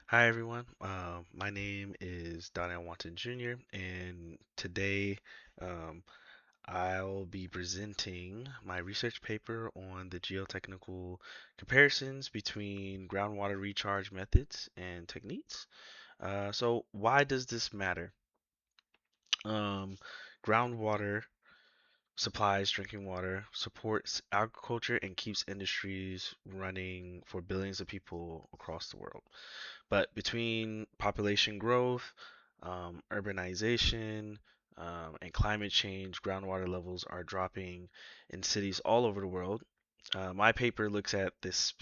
Hi everyone. My name is Donel Wanton Jr. and today um, I'll be presenting my research paper on the geotechnical comparisons between groundwater recharge methods and techniques. So why does this matter? Um, Groundwater supplies drinking water, supports agriculture, and keeps industries running for billions of people across the world. But between population growth, urbanization, and climate change, groundwater levels are dropping in cities all over the world. My paper looks at this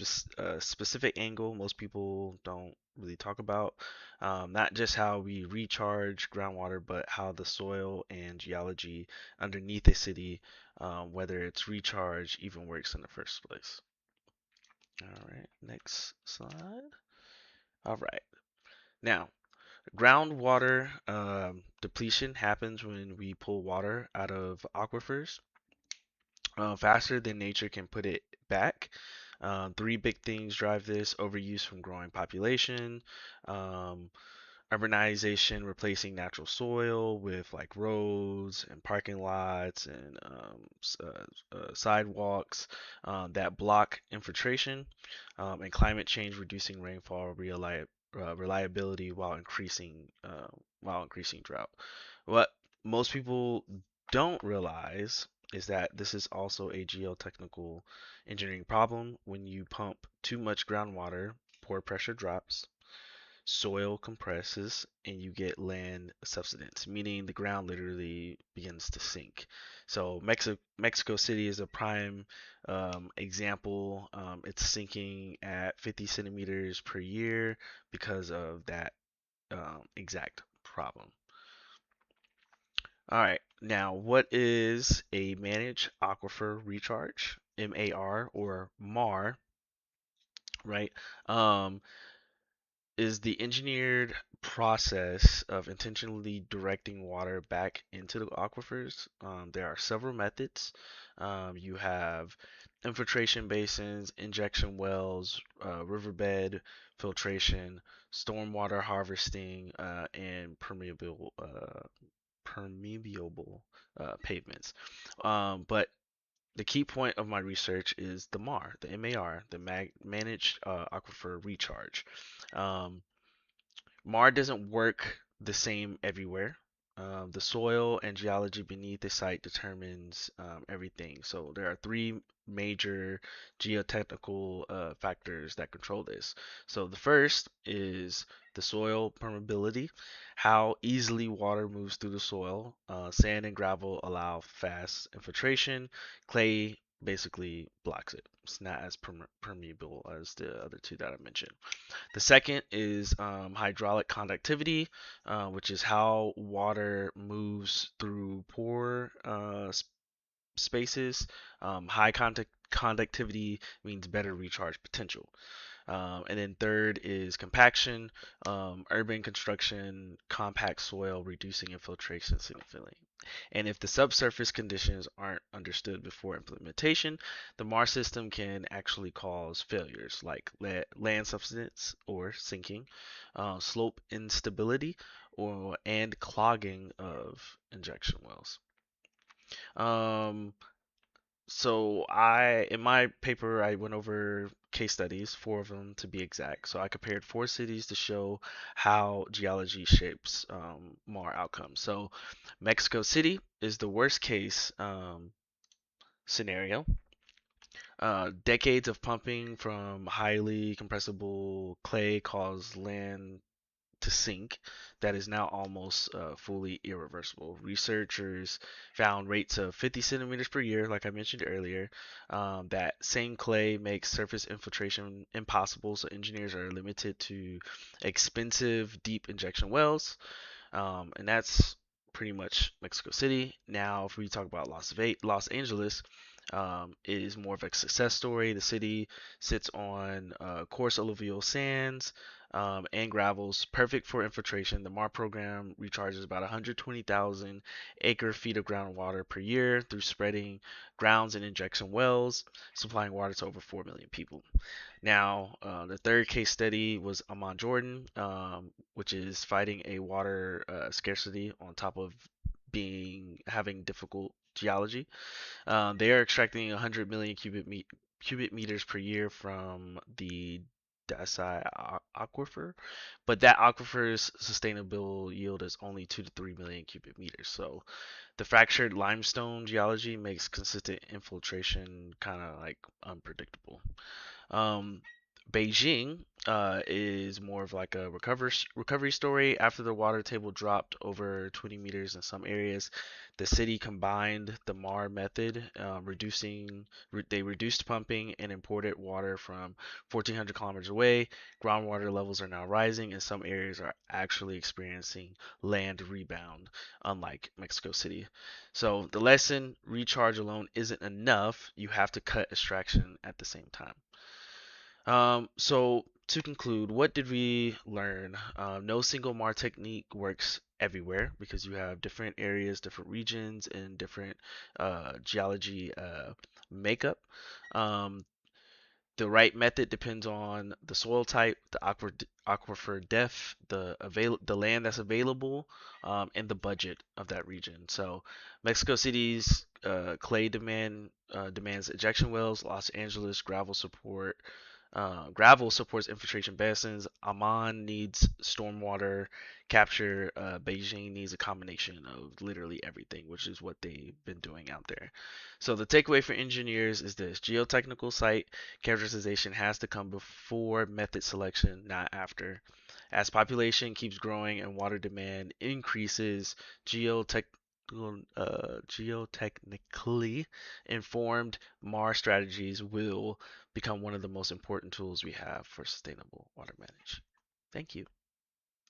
specific angle most people don't really talk about, not just how we recharge groundwater, but how the soil and geology underneath a city, whether it's recharge, even works in the first place. All right, next slide. All right. Now, groundwater depletion happens when we pull water out of aquifers faster than nature can put it back. Three big things drive this: overuse from growing population, um, urbanization replacing natural soil with like roads and parking lots and sidewalks that block infiltration, and climate change reducing rainfall reliability while increasing drought. What most people don't realize is that this is also a geotechnical engineering problem. When you pump too much groundwater, pore pressure drops, soil compresses, and you get land subsidence, meaning the ground literally begins to sink. So Mexico City is a prime example. It's sinking at 50 centimeters per year because of that exact problem. All right, now what is a managed aquifer recharge? MAR or MAR, right? Um, is the engineered process of intentionally directing water back into the aquifers. There are several methods. You have infiltration basins, injection wells, riverbed filtration, stormwater harvesting, and permeable pavements. But the key point of my research is the MAR, the MAR, the Managed Aquifer Recharge. Um, MAR doesn't work the same everywhere. The soil and geology beneath the site determines everything. So there are three major geotechnical factors that control this. So the first is the soil permeability, how easily water moves through the soil. Sand and gravel allow fast infiltration. Clay basically blocks it. It's not as permeable as the other two that I mentioned. The second is hydraulic conductivity, which is how water moves through pore spaces. High conductivity means better recharge potential. And then third is compaction, urban construction, compact soil, reducing infiltration significantly. And if the subsurface conditions aren't understood before implementation, the MAR system can actually cause failures like land subsidence or sinking, slope instability, and clogging of injection wells. Um, in my paper I went over case studies, four of them to be exact. So I compared four cities to show how geology shapes more outcomes. So Mexico City is the worst case scenario. Decades of pumping from highly compressible clay caused land to sink that is now almost fully irreversible. Researchers found rates of 50 centimeters per year, like I mentioned earlier. That same clay makes surface infiltration impossible, so engineers are limited to expensive deep injection wells, and that's pretty much Mexico City. Now, if we talk about Los Angeles, it is more of a success story. The city sits on coarse alluvial sands and gravels, perfect for infiltration. The MAR program recharges about 120,000 acre feet of groundwater per year through spreading grounds and injection wells, supplying water to over 4 million people. Now, the third case study was Amman, Jordan, which is fighting a water scarcity on top of being having difficult geology. They are extracting 100 million cubic meters per year from the Dasai aquifer, but that aquifer's sustainable yield is only 2 to 3 million cubic meters. So the fractured limestone geology makes consistent infiltration kind of like unpredictable. Um, Beijing is more of like a recovery story. After the water table dropped over 20 meters in some areas, the city combined the MAR method, they reduced pumping and imported water from 1,400 kilometers away. Groundwater levels are now rising, and some areas are actually experiencing land rebound, unlike Mexico City. So the lesson: recharge alone isn't enough. You have to cut extraction at the same time. So to conclude, what did we learn? No single MAR technique works everywhere because you have different areas, different regions, and different geology makeup. Um, the right method depends on the soil type, the aquifer depth, the land that's available, and the budget of that region. So, Mexico City's clay demands injection wells. Los Angeles gravel supports infiltration basins. Amman needs stormwater capture. Beijing needs a combination of literally everything, which is what they've been doing out there. So the takeaway for engineers is this: geotechnical site characterization has to come before method selection, not after. As population keeps growing and water demand increases, geotechnically informed MAR strategies will become one of the most important tools we have for sustainable water management. Thank you.